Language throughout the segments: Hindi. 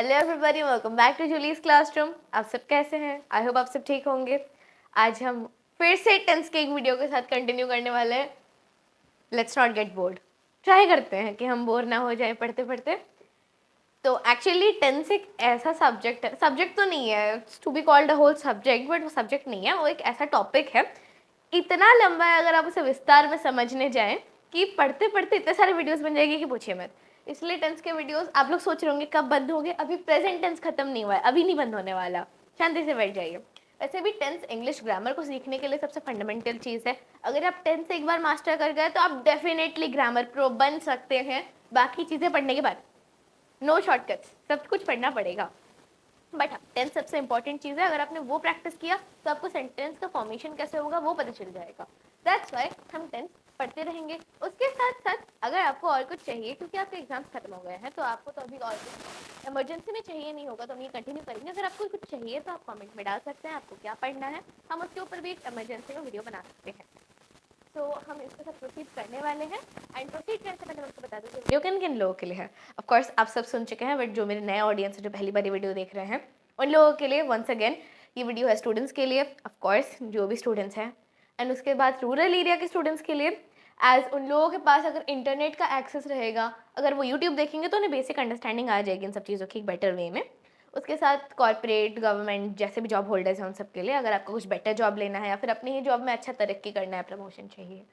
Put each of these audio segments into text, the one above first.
Hello everybody, welcome back to Julie's classroom. आप सब कैसे हैं? आई होप आप सब ठीक होंगे। आज हम फिर से टेंस के एक वीडियो के साथ कंटिन्यू करने वाले हैं। Let's not get bored. Try करते हैं कि हम बोर ना हो जाए पढ़ते पढ़ते। तो एक्चुअली टेंस एक ऐसा सब्जेक्ट है, सब्जेक्ट तो नहीं है, to be called a whole subject, but वो सब्जेक्ट नहीं है, वो एक ऐसा टॉपिक है, इतना लंबा है अगर आप उसे विस्तार में समझने जाएं कि पढ़ते पढ़ते इतने सारे वीडियोस बन जाएगी कि पूछिए मत। इसलिए टेंस के वीडियोस आप लोग सोच रहे होंगे कब बंद होंगे, अभी प्रेजेंट टेंस खत्म नहीं हुआ है, अभी नहीं बंद होने वाला, शांति से बैठ जाइए। वैसे भी टेंस इंग्लिश ग्रामर को सीखने के लिए सबसे फंडामेंटल चीज़ है। अगर आप टेंस एक बार मास्टर कर गए तो आप डेफिनेटली ग्रामर प्रो बन सकते हैं, बाकी चीज़ें पढ़ने के बाद। नो शॉर्टकट्स, सब कुछ पढ़ना पड़ेगा। बट टेंस सबसे इंपॉर्टेंट चीज़ है, अगर आपने वो प्रैक्टिस किया तो आपको सेंटेंस का फॉर्मेशन कैसे होगा वो पता चल जाएगा। दैट्स वाई हम टेंस पढ़ते रहेंगे। उसके साथ साथ अगर आपको और कुछ चाहिए, क्योंकि आपके एग्जाम्स खत्म हो गए हैं, तो आपको तो अभी और कुछ इमरजेंसी में चाहिए नहीं होगा तो हम ये कंटिन्यू करेंगे। अगर आपको कुछ चाहिए तो आप कमेंट में डाल सकते हैं आपको क्या पढ़ना है, हम उसके ऊपर भी एक इमरजेंसी का वीडियो बना सकते हैं। तो हम इसके साथ प्रोसीड करने वाले हैं। एंड प्रोसीड करने से पहले मैं आपको बता दूं कि वीडियो किन किन लोगों के लिए है। ऑफ कोर्स आप सब सुन चुके हैं, बट जो मेरे नए ऑडियंस है जो पहली बार वीडियो देख रहे हैं उन लोगों के लिए वंस अगेन ये वीडियो है स्टूडेंट्स के लिए, ऑफ कोर्स जो भी स्टूडेंट्स हैं, एंड उसके बाद रूरल एरिया के स्टूडेंट्स के लिए, एज उन लोगों के पास अगर इंटरनेट का एक्सेस रहेगा, अगर वो यूट्यूब देखेंगे तो उन्हें बेसिक अंडरस्टैंडिंग आ जाएगी इन सब चीज़ों की एक बेटर वे में। उसके साथ कॉर्पोरेट गवर्नमेंट जैसे भी जॉब होल्डर्स हैं उन सब के लिए, अगर आपको कुछ बेटर जॉब लेना है या फिर अपनी ही जॉब में अच्छा तरक्की करना है, प्रमोशन चाहिए,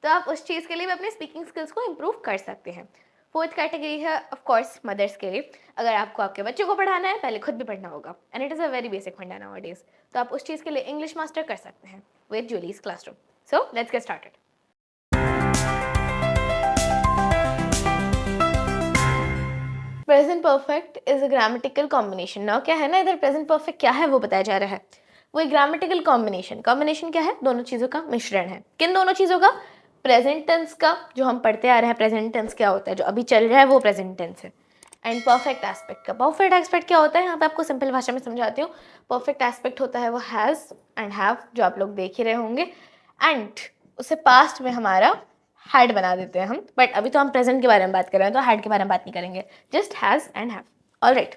तो आप उस चीज़ के लिए भी अपने स्पीकिंग स्किल्स को इम्प्रूव कर सकते हैं। फोर्थ कैटेगरी है ऑफ कोर्स मदर्स के लिए, अगर आपको आपके बच्चों को पढ़ाना है पहले खुद भी पढ़ना होगा, and it is a very basic फंडा नाउअडेज, तो आप उस चीज़ के लिए इंग्लिश मास्टर कर सकते हैं with Julie's classroom. So let's get started. Present perfect is a grammatical combination. Now क्या है ना, इधर प्रेजेंट परफेक्ट क्या है वो बताया जा रहा है। वो एक ग्रामेटिकल कॉम्बिनेशन, कॉम्बिनेशन क्या है, दोनों चीज़ों का मिश्रण है। किन दोनों चीज़ों का? प्रेजेंट टेंस का, जो हम पढ़ते आ रहे हैं प्रेजेंट टेंस क्या होता है, जो अभी चल रहा है वो प्रेजेंट टेंस है, एंड परफेक्ट एस्पेक्ट का। परफेक्ट एस्पेक्ट क्या होता है, यहाँ पे आपको सिंपल भाषा में समझाती हूँ। परफेक्ट एस्पेक्ट होता है वो हैज़ एंड हैव, जो आप लोग देख ही रहे होंगे, एंड उसे पास्ट में हमारा हैड बना देते हैं हम, बट अभी तो हम प्रेजेंट के बारे में बात कर रहे हैं तो हैड के बारे में बात नहीं करेंगे, just has and have. Alright,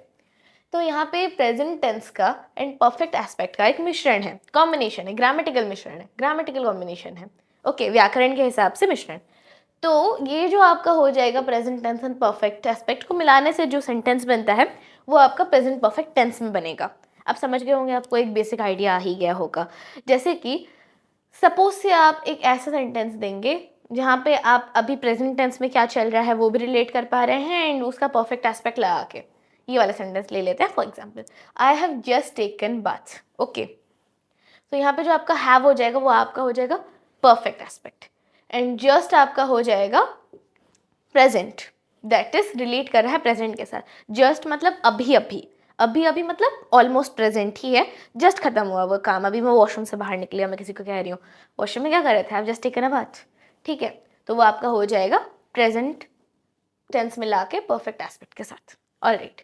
तो यहाँ पे प्रेजेंट टेंस का एंड परफेक्ट एस्पेक्ट का एक मिश्रण है, कॉम्बिनेशन है, ग्रामेटिकल मिश्रण है, ग्रामेटिकल कॉम्बिनेशन है, ओके, व्याकरण के हिसाब से मिश्रण। तो ये जो आपका हो जाएगा present tense and perfect aspect को मिलाने से जो सेंटेंस बनता है वो आपका प्रेजेंट परफेक्ट टेंस में बनेगा। आप समझ गए होंगे, आपको एक बेसिक आइडिया आ ही गया होगा। जैसे कि सपोज से आप एक ऐसा सेंटेंस देंगे जहाँ पे आप अभी प्रेजेंट टेंस में क्या चल रहा है वो भी रिलेट कर पा रहे हैं एंड उसका परफेक्ट एस्पेक्ट लगा के, ये वाला सेंटेंस ले लेते हैं। For example, I have just taken bath. Okay, तो यहाँ पे जो आपका हैव हो जाएगा वो आपका हो जाएगा परफेक्ट एस्पेक्ट, एंड जस्ट आपका हो जाएगा प्रेजेंट, दैट इज रिलेट कर रहा है प्रेजेंट के साथ। जस्ट मतलब अभी अभी, अभी अभी मतलब ऑलमोस्ट प्रेजेंट ही है, जस्ट खत्म हुआ वो काम, अभी मैं वॉशरूम से बाहर निकली, मैं किसी को कह रही हूँ वॉशरूम में क्या कर रहे थे, आप जस्ट टेकन अ बाथ, ठीक है, तो वो आपका हो जाएगा प्रेजेंट टेंस मिला के परफेक्ट एस्पेक्ट के साथ। Alright,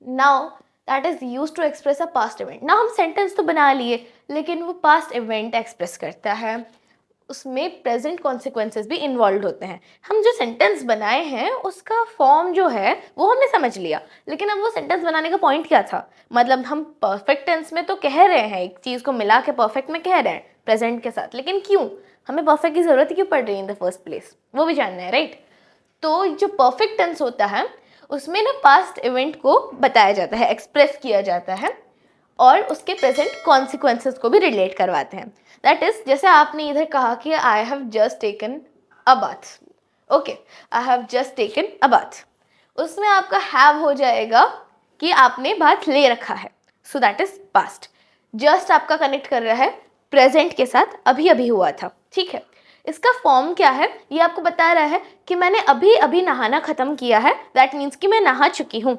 now that is use to express a past event. Now हम सेंटेंस तो बना लिए, लेकिन वो पास्ट इवेंट एक्सप्रेस करता है, उसमें प्रेजेंट कॉन्सिक्वेंसेस भी इन्वॉल्व होते हैं। हम जो सेंटेंस बनाए हैं उसका फॉर्म जो है वो हमने समझ लिया, लेकिन अब वो सेंटेंस बनाने का पॉइंट क्या था, मतलब हम परफेक्ट टेंस में तो कह रहे हैं, एक चीज़ को मिला के परफेक्ट में कह रहे हैं प्रेजेंट के साथ, लेकिन क्यों हमें परफेक्ट की ज़रूरत क्यों पड़ रही है इन द फर्स्ट प्लेस, वो भी जानना है, राइट। तो जो परफेक्ट टेंस होता है उसमें ना पास्ट इवेंट को बताया जाता है, एक्सप्रेस किया जाता है, और उसके प्रेजेंट कॉन्सिक्वेंसेस को भी रिलेट करवाते हैं। दैट इज, जैसे आपने इधर कहा कि I have just taken a bath, okay, I have just taken a bath, उसमें आपका हैव हो जाएगा कि आपने बाथ ले रखा है, so that is past. Just आपका कनेक्ट कर रहा है प्रेजेंट के साथ, अभी अभी हुआ था, ठीक है। इसका फॉर्म क्या है, ये आपको बता रहा है कि मैंने अभी अभी नहाना खत्म किया है, दैट मीन्स कि मैं नहा चुकी हूँ।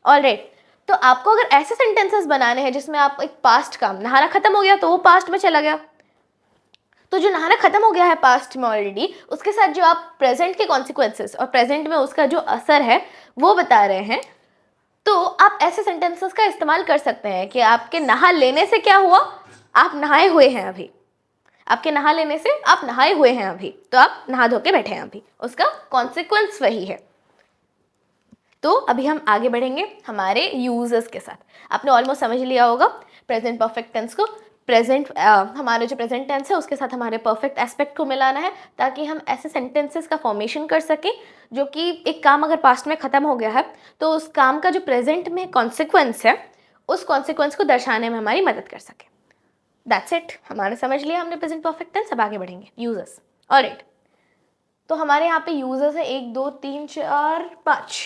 ऑलराइट, तो आपको अगर ऐसे सेंटेंसेस बनाने हैं जिसमें आप एक पास्ट काम, नहाना खत्म हो गया तो वो पास्ट में चला गया, तो जो नहाना खत्म हो गया है पास्ट में ऑलरेडी, उसके साथ जो आप प्रेजेंट के कॉन्सिक्वेंसेस और प्रेजेंट में उसका जो असर है वो बता रहे हैं, तो आप ऐसे सेंटेंसेस का इस्तेमाल कर सकते हैं कि आपके नहा लेने से क्या हुआ, आप नहाए हुए हैं अभी, आपके नहा लेने से आप नहाए हुए हैं अभी, तो आप नहा धो के बैठे हैं अभी, उसका कॉन्सिक्वेंस वही है। तो अभी हम आगे बढ़ेंगे हमारे यूजर्स के साथ। आपने ऑलमोस्ट समझ लिया होगा प्रेजेंट परफेक्ट टेंस को। हमारे जो प्रेजेंट टेंस है उसके साथ हमारे परफेक्ट एस्पेक्ट को मिलाना है, ताकि हम ऐसे सेंटेंसेस का फॉर्मेशन कर सकें जो कि एक काम अगर पास्ट में ख़त्म हो गया है तो उस काम का जो प्रेजेंट में कॉन्सिक्वेंस है उस कॉन्सिक्वेंस को दर्शाने में हमारी मदद कर सके। दैट्स इट, हमारे समझ लिया हमने प्रेजेंट परफेक्ट टेंस। अब आगे बढ़ेंगे यूजर्स। ऑलराइट, तो हमारे यहाँ पे यूजर्स है 1 2 3 4 5।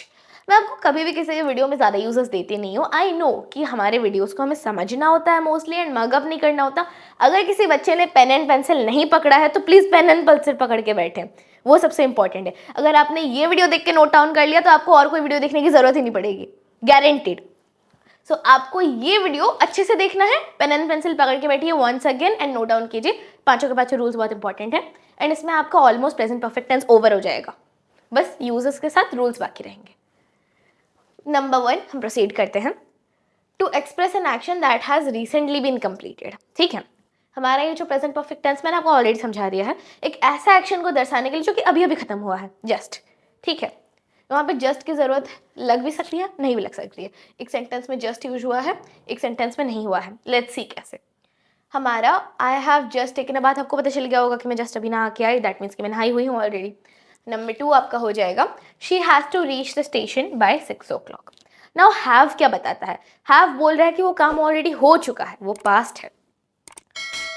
मैं आपको कभी भी किसी वीडियो में ज़्यादा यूजर्स देती नहीं हूँ। आई नो कि हमारे वीडियोस को हमें समझना होता है मोस्टली एंड मगअप नहीं करना होता। अगर किसी बच्चे ने पेन एंड पेंसिल नहीं पकड़ा है तो प्लीज़ पेन एंड पेंसिल पकड़ के बैठे, वो सबसे इंपॉर्टेंट है। अगर आपने ये वीडियो देख के नोट डाउन कर लिया तो आपको और कोई वीडियो देखने की ज़रूरत ही नहीं पड़ेगी, गारंटीड। सो आपको ये वीडियो अच्छे से देखना है, पेन एंड पेंसिल पकड़ के बैठिए once again and note down कीजिए। पांचों के पांचों रूल्स बहुत इंपॉर्टेंट है एंड इसमें आपका almost present perfect tense over हो जाएगा, बस यूजर्स के साथ रूल्स बाकी रहेंगे। नंबर 1 हम प्रोसीड करते हैं। To express an action that has recently been completed. ठीक है, हमारा ये जो प्रेजेंट परफेक्ट टेंस मैंने आपको ऑलरेडी समझा दिया है, एक ऐसा एक्शन को दर्शाने के लिए जो कि अभी अभी खत्म हुआ है, जस्ट। ठीक है, वहाँ पे जस्ट की ज़रूरत लग भी सकती है, नहीं भी लग सकती है। एक सेंटेंस में जस्ट यूज हुआ है, एक सेंटेंस में नहीं हुआ है। लेट्स सी कैसे। हमारा I have just taken a bath, आपको पता चल गया होगा कि मैं जस्ट अभी नहा के आई, दैट मीन्स कि मैं नहाई हुई हूँ ऑलरेडी। नंबर 2 आपका हो जाएगा she has to reach the station by 6 o'clock। Now have क्या बताता है? हैव बोल रहा है कि वो काम ऑलरेडी हो चुका है, वो पास्ट है।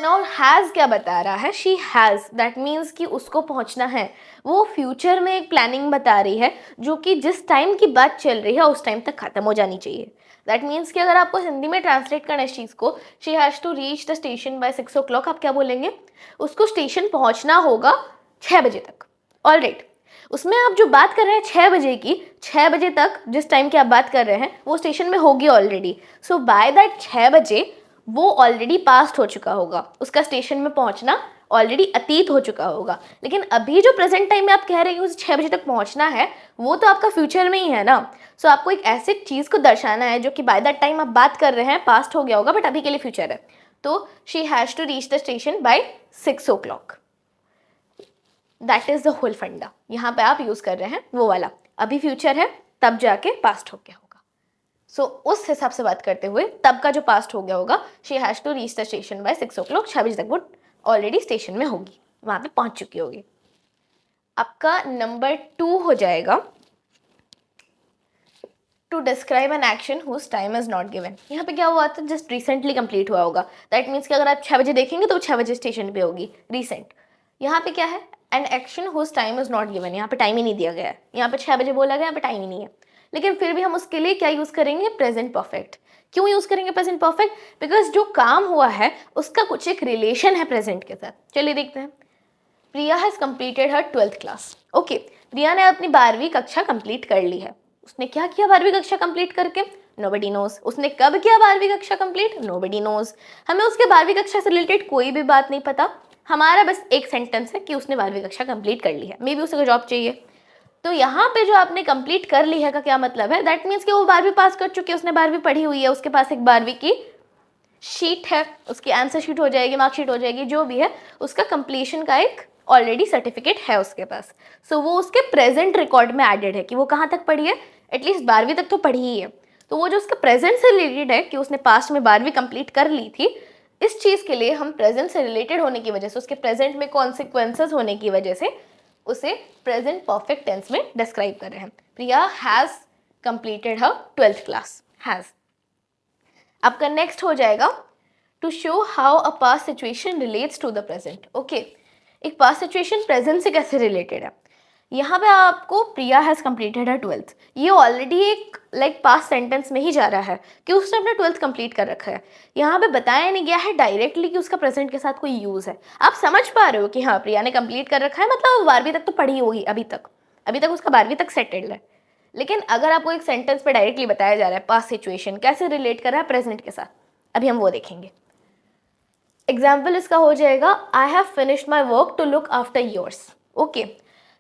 नाउ हैज़ क्या बता रहा है? शी हैज़, दैट मीन्स कि उसको पहुंचना है। वो फ्यूचर में एक प्लानिंग बता रही है जो कि जिस टाइम की बात चल रही है उस टाइम तक खत्म हो जानी चाहिए। दैट मीन्स कि अगर आपको हिंदी में ट्रांसलेट करना है इस चीज़ को, she has to reach the station by 6 o'clock, आप क्या बोलेंगे? उसको स्टेशन पहुंचना होगा 6 बजे तक। ऑलराइट, उसमें आप जो बात कर रहे हैं 6 बजे की, 6 बजे तक जिस टाइम की आप बात कर रहे हैं वो स्टेशन में होगी ऑलरेडी। सो बाय दैट 6 बजे वो ऑलरेडी पास्ट हो चुका होगा, उसका स्टेशन में पहुंचना ऑलरेडी अतीत हो चुका होगा। लेकिन अभी जो प्रेजेंट टाइम में आप कह रहे हैं उसे 6 बजे तक पहुंचना है, वो तो आपका फ्यूचर में ही है ना। सो आपको एक ऐसी चीज़ को दर्शाना है जो कि बाय दैट टाइम आप बात कर रहे हैं पास्ट हो गया होगा बट अभी के लिए फ्यूचर है। तो she has to reach the station by 6 o'clock। That is the whole फंडा। यहाँ पे आप यूज कर रहे हैं वो वाला, अभी फ्यूचर है तब जाके पास्ट हो गया होगा। सो उस हिसाब से बात करते हुए तब का जो पास्ट हो गया होगा, she has to reach the station by 6 o'clock, 6 बजे तक वो ऑलरेडी स्टेशन में होगी, वहां पे पहुंच चुकी होगी। आपका नंबर 2 हो जाएगा to describe an action whose time is not given. यहाँ पे क्या हुआ था? जस्ट रिसेंटली कंप्लीट हुआ होगा। दैट मीन्स कि अगर आप 6 बजे देखेंगे तो 6 बजे स्टेशन पे होगी, रिसेंट। यहाँ पे क्या है? An action whose time is not given, यहाँ पे टाइम ही नहीं दिया गया है। यहाँ पे 6 बजे बोला गया, यहाँ पे टाइम ही नहीं है। लेकिन फिर भी हम उसके लिए क्या यूज़ करेंगे? Present perfect. क्यों यूज़ करेंगे प्रेजेंट परफेक्ट? बिकॉज जो काम हुआ है उसका कुछ एक रिलेशन है प्रेजेंट के साथ। चलिए देखते हैं। Priya has completed her 12th class. Okay, Priya ने अपनी 12वीं कक्षा कंप्लीट कर ली है। उसने क्या किया 12वीं कक्षा कंप्लीट करके? Nobody knows. उसने कब किया 12वीं कक्षा कंप्लीट? Nobody knows. हमें उसके 12वीं कक्षा से रिलेटेड कोई भी बात नहीं पता, हमारा बस एक सेंटेंस है कि उसने 12वीं कक्षा कंप्लीट कर ली है, मे बी उसे जॉब चाहिए। तो यहाँ पे जो आपने कंप्लीट कर ली है का क्या मतलब है? दैट मीन्स कि वो 12वीं पास कर चुकी है, उसने 12वीं पढ़ी हुई है, उसके पास एक 12वीं की शीट है, उसकी आंसर शीट हो जाएगी, मार्कशीट हो जाएगी, जो भी है उसका कंप्लीशन का एक ऑलरेडी सर्टिफिकेट है उसके पास। सो वो उसके प्रेजेंट रिकॉर्ड में एडेड है कि वो कहाँ तक पढ़ी है, एटलीस्ट 12वीं तक तो पढ़ी ही है। तो वो जो उसका प्रेजेंट से रिलेटेड है कि उसने पास्ट में 12वीं कंप्लीट कर ली थी, इस चीज़ के लिए हम प्रेजेंट से रिलेटेड होने की वजह से, उसके प्रेजेंट में कॉन्सिक्वेंसेस होने की वजह से उसे प्रेजेंट परफेक्ट टेंस में डिस्क्राइब कर रहे हैं। Priya has completed her 12th class, has. आपका नेक्स्ट हो जाएगा to show how a past situation relates to the present. Okay, एक पास्ट सिचुएशन प्रेजेंट से कैसे रिलेटेड है? यहाँ पे आपको प्रिया हैज़ कंप्लीटेड हर 12th, ये ऑलरेडी एक पास्ट सेंटेंस में ही जा रहा है कि उसने अपना 12th कंप्लीट कर रखा है। यहाँ पे बताया नहीं गया है डायरेक्टली कि उसका प्रेजेंट के साथ कोई यूज़ है। आप समझ पा रहे हो कि हाँ प्रिया ने कंप्लीट कर रखा है, मतलब 12वीं तक तो पढ़ी होगी, अभी तक उसका 12वीं तक सेटल्ड है। लेकिन अगर आपको एक सेंटेंस पे डायरेक्टली बताया जा रहा है पास्ट सिचुएशन कैसे रिलेट कर रहा है प्रेजेंट के साथ, अभी हम वो देखेंगे। एग्जाम्पल इसका हो जाएगा I have finished my work to look after yours. Okay,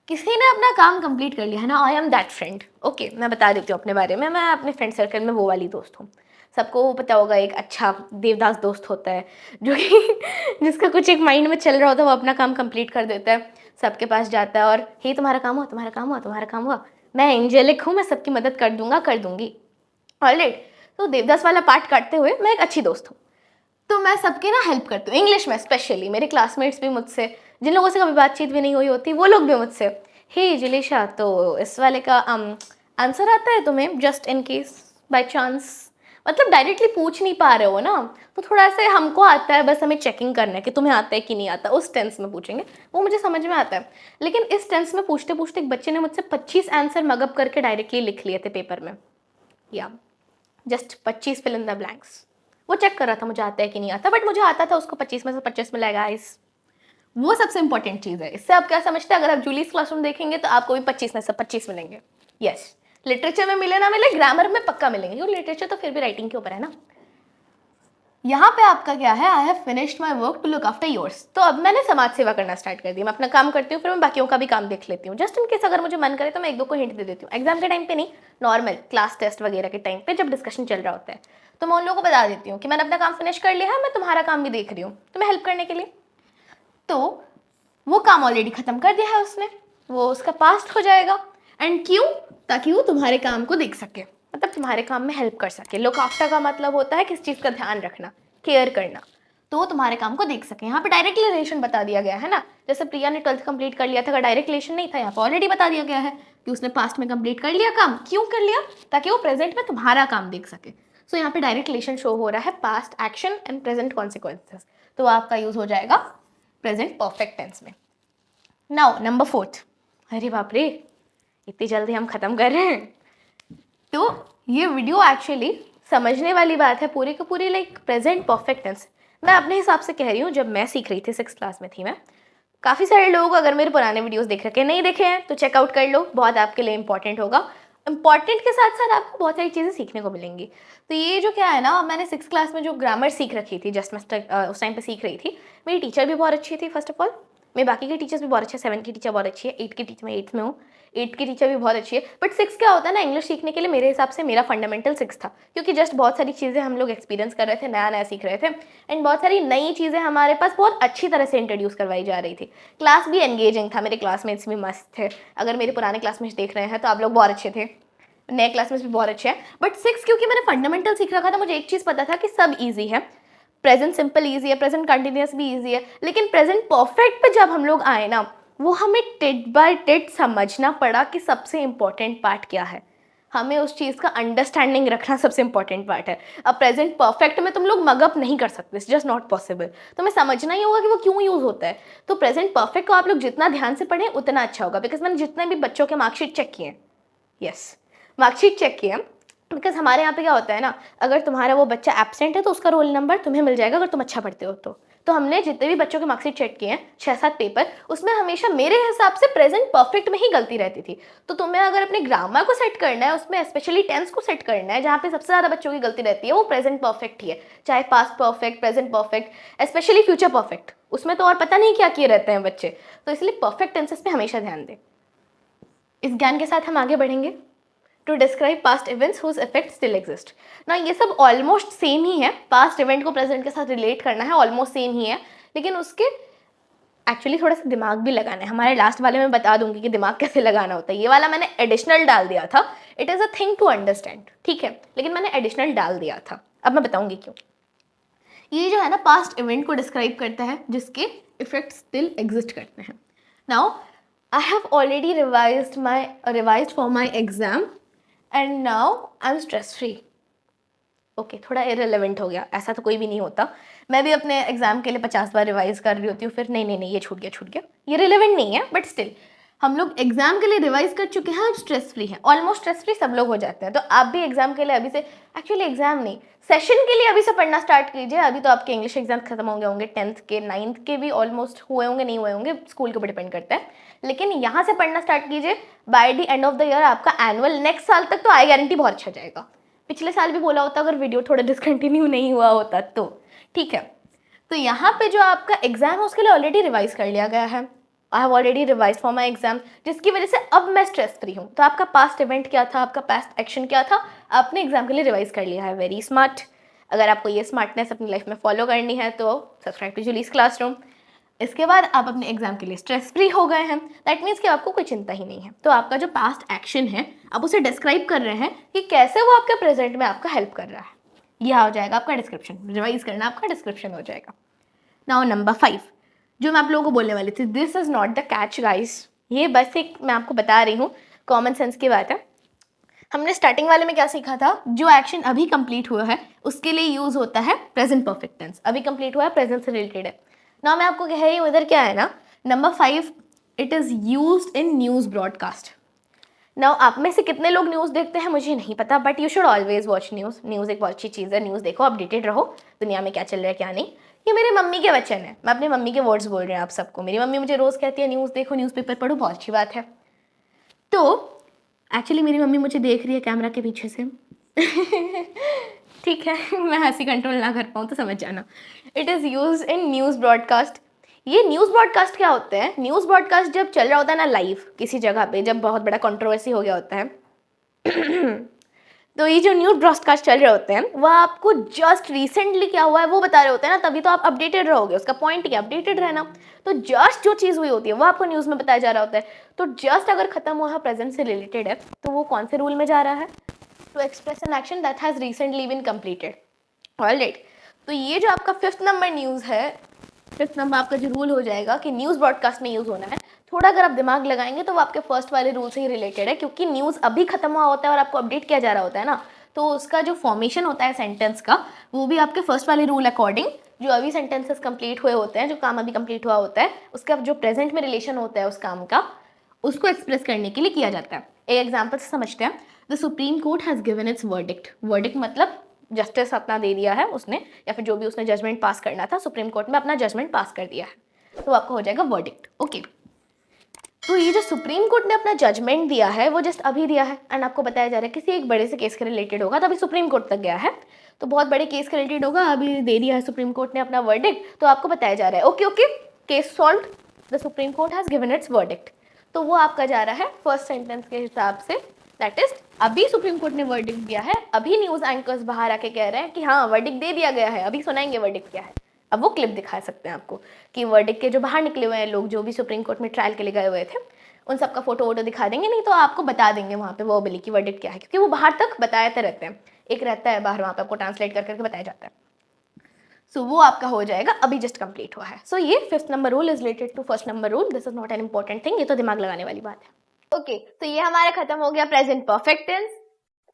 किसी ने अपना काम कंप्लीट कर लिया है ना, I am that friend. Okay, मैं बता देती हूँ अपने बारे में, मैं अपने फ्रेंड सर्कल में वो वाली दोस्त हूँ। सबको पता होगा एक अच्छा देवदास दोस्त होता है जो कि जिसका कुछ एक माइंड में चल रहा होता है, वो अपना काम कंप्लीट कर देता है, सबके पास जाता है और हे तुम्हारा काम हुआ, तुम्हारा काम हुआ, तुम्हारा काम हुआ, मैं एंजेलिक हूँ, मैं सबकी मदद कर दूंगा, कर दूंगी। ऑलराइट, तो देवदास वाला पार्ट काटते हुए मैं एक अच्छी दोस्त हूँ, तो मैं सबके ना हेल्प करती हूँ। इंग्लिश में स्पेशली मेरे क्लासमेट्स भी मुझसे, जिन लोगों से कभी बातचीत भी नहीं हुई होती, वो लोग भी मुझसे, हे जिलेशा, तो इस वाले का आंसर आता है तुम्हें, just in case by chance, मतलब डायरेक्टली पूछ नहीं पा रहे हो ना, तो थोड़ा सा हमको आता है, बस हमें चेकिंग करना है कि तुम्हें आता है कि नहीं आता, उस टेंस में पूछेंगे, वो मुझे समझ में आता है। लेकिन इस टेंस में पूछते पूछते एक बच्चे ने मुझसे 25 आंसर मगअप करके डायरेक्टली लिख लिए थे पेपर में, या just 25 fill in the blanks. वो चेक कर रहा था मुझे आता है कि नहीं आता, बट मुझे आता था, उसको 25 में से 25 मिला गाइस। वो सबसे इंपॉर्टेंट चीज़ है। इससे आप क्या समझते हैं, अगर आप जूलीज क्लासरूम देखेंगे तो आपको भी 25 में से 25 मिलेंगे। यस, लिटरेचर में मिले ना मिले, ग्रामर में पक्का मिलेंगे, क्योंकि लिटरेचर तो फिर भी राइटिंग के ऊपर है ना। यहाँ पे आपका क्या है, I have finished my work to look after yours. तो अब मैंने समाज सेवा करना स्टार्ट कर दी, मैं अपना काम करती हूँ, फिर मैं बाकियों का भी काम देख लेती हूँ, जस्ट इन केस अगर मुझे मन करे तो मैं एक दो को हिंट दे देती हूँ। एग्जाम के टाइम पे नहीं, नॉर्मल क्लास टेस्ट वगैरह के टाइम पे जब डिस्कशन चल रहा होता है, तो मैं उन लोगों को बता देती हूँ कि मैंने अपना काम फिनिश कर लिया है, मैं तुम्हारा काम भी देख रही हूँ, तुम्हें हेल्प करने के लिए। तो वो काम ऑलरेडी खत्म कर दिया है उसने, वो उसका पास्ट हो जाएगा। एंड क्यों, ताकि वो तुम्हारे काम को देख सके, मतलब तुम्हारे काम में हेल्प कर सके। लुक आफ्टर का मतलब होता है किस चीज़ का ध्यान रखना, केयर करना, तो वो तुम्हारे काम को देख सके। यहाँ पे डायरेक्ट रिलेशन बता दिया गया है ना, जैसे प्रिया ने 12th कंप्लीट कर लिया था, डायरेक्ट रिलेशन नहीं था, यहाँ पे ऑलरेडी बता दिया गया है कि उसने पास्ट में कंप्लीट कर लिया काम। क्यों कर लिया, ताकि वो प्रेजेंट में तुम्हारा काम देख सके। सो यहाँ पे डायरेक्ट रिलेशन शो हो रहा है past action and present consequences, तो आपका यूज हो जाएगा प्रेजेंट परफेक्ट टेंस में। नाउ नंबर 4, अरे बाप रे, इतनी जल्दी हम खत्म कर रहे हैं। तो ये वीडियो एक्चुअली समझने वाली बात है पूरी की पूरी, लाइक प्रेजेंट परफेक्ट टेंस। मैं अपने हिसाब से कह रही हूँ, जब मैं सीख रही थी 6th क्लास में थी मैं, काफ़ी सारे लोग अगर मेरे पुराने वीडियोस देख रखे नहीं देखे हैं तो चेकआउट कर लो, बहुत आपके लिए इंपॉर्टेंट होगा। इंपॉर्टेंट के साथ साथ आपको बहुत सारी चीज़ें सीखने को मिलेंगी। तो ये जो क्या है ना, मैंने 6th क्लास में जो ग्रामर सीख रखी थी, जस्ट मैं उस टाइम पे सीख रही थी। मेरी टीचर भी बहुत अच्छी थी, फर्स्ट ऑफ ऑल मेरे बाकी के टीचर्स भी बहुत अच्छे, 7 की टीचर बहुत अच्छी है, 8 की टीचर, मैं 8th में हूँ, 8 की टीचर भी बहुत अच्छी है। बट 6 क्या होता है ना, इंग्लिश सीखने के लिए मेरे हिसाब से मेरा फंडामेंटल 6 था, क्योंकि जस्ट बहुत सारी चीज़ें हम लोग एक्सपीरियंस कर रहे थे, नया नया सीख रहे थे, एंड बहुत सारी नई चीज़ें हमारे पास बहुत अच्छी तरह से इंट्रोड्यूस करवाई जा रही थी। क्लास भी एंगेजिंग था, मेरे क्लासमेट्स भी मस्त थे। अगर मेरे पुराने क्लासमेट्स देख रहे हैं तो आप लोग बहुत अच्छे थे, नए क्लासमेट्स भी बहुत अच्छे हैं। बट 6 क्योंकि मैंने फंडामेंटल सीख रखा था, मुझे एक चीज़ पता था कि सब ईजी है, प्रेजेंट सिंपल ईजी है, प्रेजेंट कंटिन्यूस भी ईजी है, लेकिन प्रेजेंट परफेक्ट पे जब हम लोग आए ना, वो हमें टिट बाय टिट समझना पड़ा कि सबसे इंपॉर्टेंट पार्ट क्या है। हमें उस चीज़ का अंडरस्टैंडिंग रखना सबसे इंपॉर्टेंट पार्ट है। अब प्रेजेंट परफेक्ट में तुम लोग मगअप नहीं कर सकते, इट्स जस्ट नॉट पॉसिबल। तो हमें समझना ही होगा कि वो क्यों यूज़ होता है। तो प्रेजेंट परफेक्ट को आप लोग जितना ध्यान से पढ़ें उतना अच्छा होगा, बिकॉज मैंने जितने भी बच्चों के मार्कशीट चेक किए, यस मार्कशीट चेक किए, बिकॉज हमारे यहाँ पे क्या होता है ना, अगर तुम्हारा वो बच्चा एब्सेंट है तो उसका रोल नंबर तुम्हें मिल जाएगा अगर तुम अच्छा पढ़ते हो तो हमने जितने भी बच्चों के मार्कशीट चेक किए हैं 6-7 पेपर, उसमें हमेशा मेरे हिसाब से प्रेजेंट परफेक्ट में ही गलती रहती थी। तो तुम्हें अगर अपने ग्रामर को सेट करना है, उसमें स्पेशली टेंस को सेट करना है, जहाँ पे सबसे ज़्यादा बच्चों की गलती रहती है वो प्रेजेंट परफेक्ट ही है, चाहे past perfect, present perfect, specially future perfect, उसमें तो और पता नहीं क्या किए रहते हैं बच्चे। तो इसलिए परफेक्ट टेंसेस पे हमेशा ध्यान दें। इस ज्ञान के साथ हम आगे बढ़ेंगे to describe past events whose effect still exist ना। ये सब ऑलमोस्ट सेम ही है, पास्ट इवेंट को प्रेजेंट के साथ रिलेट करना है, ऑलमोस्ट सेम ही है, लेकिन उसके एक्चुअली थोड़ा सा दिमाग भी लगाना है। हमारे लास्ट वाले में बता दूंगी कि दिमाग कैसे लगाना होता है, ये वाला मैंने एडिशनल डाल दिया था, it is a thing to understand, ठीक है, लेकिन मैंने एडिशनल डाल दिया था, अब मैं बताऊंगी क्यों। ये जो है ना पास्ट इवेंट को डिस्क्राइब करता है जिसके इफेक्ट स्टिल एग्जिस्ट करते हैं। Now I have already revised for my exam and now I am stress free. Okay, थोड़ा इरेलीवेंट हो गया, ऐसा तो कोई भी नहीं होता। मैं भी अपने एग्जाम के लिए 50 बार रिवाइज कर रही होती हूँ, फिर नहीं ये छूट गया, ये रिलेवेंट नहीं है, बट स्टिल हम लोग एग्जाम के लिए रिवाइज कर चुके हैं, अब स्ट्रेस फ्री है, ऑलमोस्ट स्ट्रेस फ्री सब लोग हो जाते हैं। तो आप भी एग्जाम के लिए अभी से, एक्चुअली एग्जाम नहीं, सेशन के लिए अभी से पढ़ना स्टार्ट कीजिए। अभी तो आपके इंग्लिश एग्जाम खत्म हो गए होंगे, 10th के, 9th के भी ऑलमोस्ट हुए होंगे, नहीं हुए होंगे, स्कूल के ऊपर डिपेंड करता है, लेकिन यहाँ से पढ़ना स्टार्ट कीजिए। By the end of the year आपका एनुअल नेक्स्ट साल तक तो आई गारंटी बहुत अच्छा जाएगा। पिछले साल भी बोला होता अगर वीडियो थोड़ा डिसकंटिन्यू नहीं हुआ होता तो, ठीक है। तो यहाँ पे जो आपका एग्जाम है उसके लिए ऑलरेडी रिवाइज कर लिया गया है, I have already revise for my exam, जिसकी वजह से अब मैं स्ट्रेस फ्री हूँ। तो आपका पास्ट इवेंट क्या था, आपका पास्ट एक्शन क्या था, आपने एग्जाम के लिए रिवाइज कर लिया है, वेरी स्मार्ट। अगर आपको ये स्मार्टनेस अपनी लाइफ में फॉलो करनी है तो सब्सक्राइब टू जूलीज क्लासरूम। इसके बाद आप अपने एग्जाम के लिए स्ट्रेस फ्री हो गए हैं, दैट मीन्स कि आपको कोई चिंता ही नहीं है। तो आपका जो पास्ट एक्शन है आप उसे डिस्क्राइब कर रहे हैं कि कैसे वो आपके प्रेजेंट में आपका हेल्प कर रहा है। यह हो जाएगा आपका डिस्क्रिप्शन, रिवाइज करना आपका डिस्क्रिप्शन हो जाएगा। नाउ नंबर 5 जो मैं आप लोगों को बोलने वाली थी, this is not the catch guys, ये बस एक मैं आपको बता रही हूँ, कॉमन सेंस की बात है। हमने स्टार्टिंग वाले में क्या सीखा था, जो एक्शन अभी कंप्लीट हुआ है उसके लिए यूज होता है प्रेजेंट परफेक्ट टेंस, अभी कंप्लीट हुआ है, प्रेजेंट से रिलेटेड है ना। मैं आपको कह रही हूँ इधर क्या है ना, number 5 it is used in news broadcast. Now आप में से कितने लोग न्यूज़ देखते हैं मुझे नहीं पता, but you should always watch news. News एक बहुत अच्छी चीज़ है, न्यूज़ देखो, अपडेटेड रहो दुनिया में क्या चल रहा है क्या नहीं। ये मेरे मम्मी के वचन है, मैं अपनी मम्मी के वर्ड्स बोल रहे हैं आप सबको। मेरी मम्मी मुझे रोज़ कहती है न्यूज़ देखो, न्यूज़पेपर पढ़ो, बहुत अच्छी बात है। तो एक्चुअली मेरी मम्मी मुझे देख रही है कैमरा के पीछे से ठीक है, मैं हंसी कंट्रोल ना कर पाऊँ तो समझ जाना। It is use in news broadcast. ये न्यूज़ ब्रॉडकास्ट क्या होते हैं, न्यूज़ ब्रॉडकास्ट जब चल रहा होता है ना लाइव किसी जगह पे, जब बहुत बड़ा कंट्रोवर्सी हो गया होता है तो ये जो न्यूज़ ब्रॉडकास्ट चल रहे होते हैं वह आपको जस्ट रिसेंटली क्या हुआ है वो बता रहे होते हैं ना, तभी तो आप अपडेटेड रहोगे। उसका पॉइंट क्या, अपडेटेड रहना। तो जस्ट जो चीज़ हुई होती है वो आपको न्यूज़ में बताया जा रहा होता है। तो जस्ट अगर खत्म हुआ है, प्रेजेंट से रिलेटेड है, तो वो कौन से रूल में जा रहा है, to express an action that has recently been completed. Alright, तो ये जो आपका 5th नंबर न्यूज़ है, 5th नंबर आपका जो रूल हो जाएगा कि न्यूज़ ब्रॉडकास्ट में यूज़ होना है, थोड़ा अगर आप दिमाग लगाएंगे तो वो आपके फर्स्ट वाले रूल से ही रिलेटेड है, क्योंकि न्यूज़ अभी खत्म हुआ होता है और आपको अपडेट किया जा रहा होता है ना, तो उसका जो फॉर्मेशन होता है सेंटेंस का वो भी आपके फर्स्ट वाले रूल अकॉर्डिंग, जो अभी सेंटेंसेस कंप्लीट हुए होते हैं, जो काम अभी कंप्लीट हुआ होता है, उसका जो प्रेजेंट में रिलेशन होता है उस काम का, उसको एक्सप्रेस करने के लिए किया जाता है। एक एग्जाम्पल से समझते हैं। The supreme court has given it's verdict. Verdict मतलब जस्टिस अपना दे दिया है उसने, या फिर जो भी उसने जजमेंट पास करना था सुप्रीम कोर्ट में अपना जजमेंट पास कर दिया है, तो आपका हो जाएगा वर्डिक्ट। ओके, तो ये जो सुप्रीम कोर्ट ने अपना जजमेंट दिया है वो जस्ट अभी दिया है, एंड आपको बताया जा रहा है किसी एक बड़े से केस के रिलेटेड होगा, तो अभी सुप्रीम कोर्ट तक गया है, तो बहुत बड़े केस के रिलेटेड होगा, अभी दे दिया है सुप्रीम कोर्ट ने अपना वर्डिक्ट, तो आपको बताया जा रहा है okay okay case solve, the supreme court has given it's verdict. तो वो आपका जा रहा है फर्स्ट सेंटेंस के हिसाब से, दैट इज अभी सुप्रीम कोर्ट ने वर्डिक्ट दिया है, अभी न्यूज़ एंकर्स बाहर आके कह रहे हैं कि हाँ वर्डिक्ट दे दिया गया है, अभी सुनाएंगे वर्डिक्ट क्या है। अब वो क्लिप दिखा सकते हैं आपको कि वर्डिक्ट के जो बाहर निकले हुए हैं लोग, जो भी सुप्रीम कोर्ट में ट्रायल के लिए गए हुए थे, उन सबका फोटो वोटो दिखा देंगे, नहीं तो आपको बता देंगे वहाँ पे वर्बली की वर्डिक्ट क्या है, क्योंकि वो बाहर तक बताते रहते हैं, एक रहता है बाहर वहाँ पे आपको ट्रांसलेट कर करके बताया जाता है। सो वो आपका हो जाएगा अभी जस्ट कंप्लीट हुआ है। सो ये 5th number rule is related to 1st number rule, this is not an important thing, ये तो दिमाग लगाने वाली बात है। ओके, तो ये हमारा खत्म हो गया present perfect tense.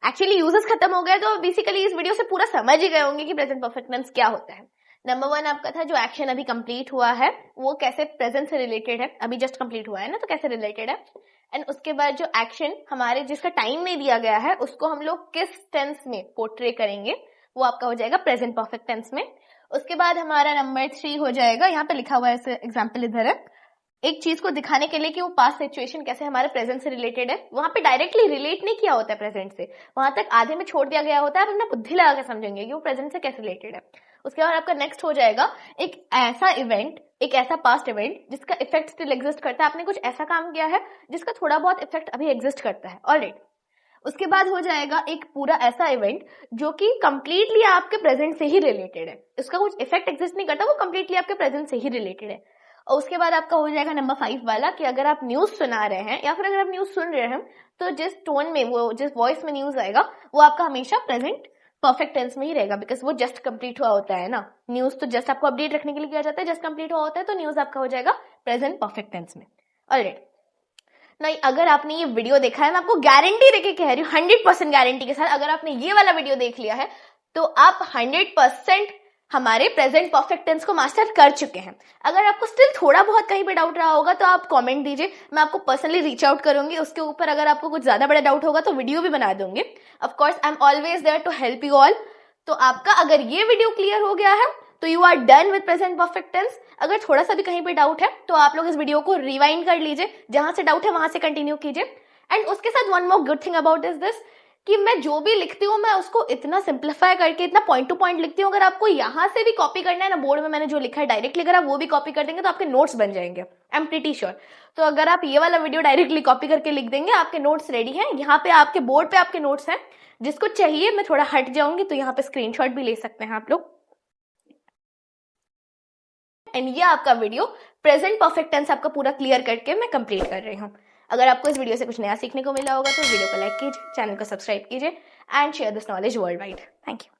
Actually uses खत्म हो गया, तो बेसिकली इस वीडियो से पूरा समझ ही गए होंगे कि प्रेजेंट परफेक्ट टेंस क्या होता है। नंबर 1 आपका था जो एक्शन अभी कंप्लीट हुआ है वो कैसे प्रेजेंट से रिलेटेड है, अभी जस्ट कंप्लीट हुआ है ना, तो कैसे रिलेटेड है। एंड उसके बाद जो एक्शन हमारे जिसका टाइम नहीं दिया गया है उसको हम लोग किस टेंस में पोर्ट्रे करेंगे, वो आपका हो जाएगा प्रेजेंट परफेक्ट टेंस में। उसके बाद हमारा नंबर 3 हो जाएगा, यहाँ पे लिखा हुआ है एग्जाम्पल इधर है, एक चीज को दिखाने के लिए कि वो पास्ट सिचुएशन कैसे हमारे प्रेजेंट से रिलेटेड है, वहां पे डायरेक्टली रिलेट नहीं किया होता है प्रेजेंट से, वहां तक आधे में छोड़ दिया गया होता है, आप अपना बुद्धि लगा के समझेंगे कि वो प्रेजेंट से कैसे रिलेटेड है। उसके बाद आपका नेक्स्ट हो जाएगा एक ऐसा इवेंट, एक ऐसा पास्ट इवेंट जिसका इफेक्ट स्टिल एग्जिस्ट करता है, आपने कुछ ऐसा काम किया है जिसका थोड़ा बहुत इफेक्ट अभी एग्जिस्ट करता है। ऑलराइट, उसके बाद हो जाएगा एक पूरा ऐसा इवेंट जो कि कंप्लीटली आपके प्रेजेंट से ही रिलेटेड है, उसका कुछ इफेक्ट एग्जिस्ट नहीं करता, वो कंप्लीटली आपके प्रेजेंट से ही रिलेटेड है। और उसके बाद आपका हो जाएगा नंबर 5 वाला कि अगर आप न्यूज सुना रहे हैं या फिर अगर आप न्यूज सुन रहे हैं तो जिस टोन में वो जिस वॉइस में न्यूज आएगा वो आपका हमेशा प्रेजेंट परफेक्ट टेंस में ही रहेगा, बिकॉज वो जस्ट कंप्लीट हुआ होता है ना, न्यूज तो जस्ट आपको अपडेट रखने के लिए किया जाता है, जस्ट कंप्लीट हुआ होता है, तो न्यूज आपका हो जाएगा प्रेजेंट परफेक्ट टेंस में। ऑलराइट, नहीं अगर आपने ये वीडियो देखा है, मैं आपको गारंटी देके कह रही हूँ 100% गारंटी के साथ, अगर आपने ये वाला वीडियो देख लिया है तो आप 100% हमारे प्रेजेंट परफेक्ट टेंस को मास्टर कर चुके हैं। अगर आपको स्टिल थोड़ा बहुत कहीं पे डाउट रहा होगा तो आप कमेंट दीजिए, मैं आपको पर्सनली रीच आउट करूंगी उसके ऊपर। अगर आपको कुछ ज्यादा बड़ा डाउट होगा तो वीडियो भी बना दूंगी, of course I am always there to help you all. तो आपका अगर ये वीडियो क्लियर हो गया है तो you are done with present perfect tense. अगर थोड़ा सा भी कहीं पे डाउट है तो आप लोग इस वीडियो को रिवाइंड कर लीजिए, जहां से डाउट है वहां से कंटिन्यू कीजिए। एंड उसके साथ one more good thing about is this कि मैं जो भी लिखती हूँ मैं उसको इतना सिंप्लीफाई करके इतना पॉइंट टू पॉइंट लिखती हूँ, अगर आपको यहाँ से भी कॉपी करना है ना, बोर्ड में मैंने जो लिखा है डायरेक्टली अगर आप वो भी कॉपी कर देंगे तो आपके नोट्स बन जाएंगे, आई एम प्रीटी श्योर। तो अगर आप ये वाला वीडियो डायरेक्टली कॉपी करके लिख देंगे, आपके नोट्स रेडी हैं, यहाँ पे आपके बोर्ड पे आपके नोट्स हैं। जिसको चाहिए मैं थोड़ा हट जाऊंगी तो यहाँ पे स्क्रीनशॉट भी ले सकते हैं आप लोग। एंड ये आपका वीडियो प्रेजेंट परफेक्ट टेंस आपका पूरा क्लियर करके मैं कंप्लीट कर रही हूँ। अगर आपको इस वीडियो से कुछ नया सीखने को मिला होगा तो वीडियो को लाइक कीजिए, चैनल को सब्सक्राइब कीजिए and share this knowledge world wide. Thank you.